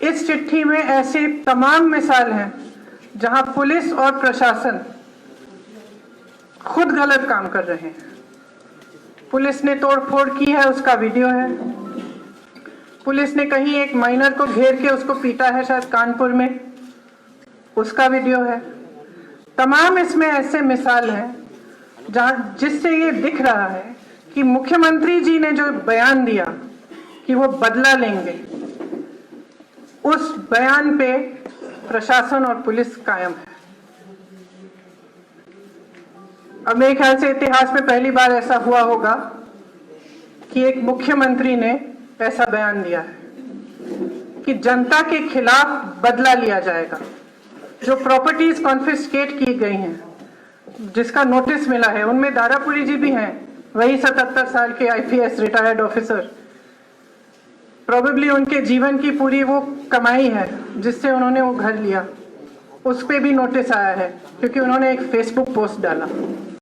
इस चिट्ठी में ऐसे तमाम मिसाल हैं जहां पुलिस और प्रशासन खुद गलत काम कर रहे हैं। पुलिस ने तोड़फोड़ की है, उसका वीडियो है। पुलिस ने कहीं एक माइनर को घेर के उसको पीटा है, शायद कानपुर में, उसका वीडियो है। तमाम इसमें ऐसे मिसाल हैं जहां जिससे ये दिख रहा है कि मुख्यमंत्री जी ने जो बयान दिया कि वो बदला लेंगे, उस बयान पे प्रशासन और पुलिस कायम है। अब मेरे ख्याल से इतिहास में पहली बार ऐसा हुआ होगा कि एक मुख्यमंत्री ने ऐसा बयान दिया है कि जनता के खिलाफ बदला लिया जाएगा। जो प्रॉपर्टीज कॉन्फिस्केट की गई हैं, जिसका नोटिस मिला है, उनमें दारापुरी जी भी हैं, वही 77 साल के आईपीएस रिटायर्ड ऑफिसर। प्रोबेबली उनके जीवन की पूरी वो कमाई है जिससे उन्होंने वो घर लिया, उस पर भी नोटिस आया है क्योंकि उन्होंने एक फेसबुक पोस्ट डाला।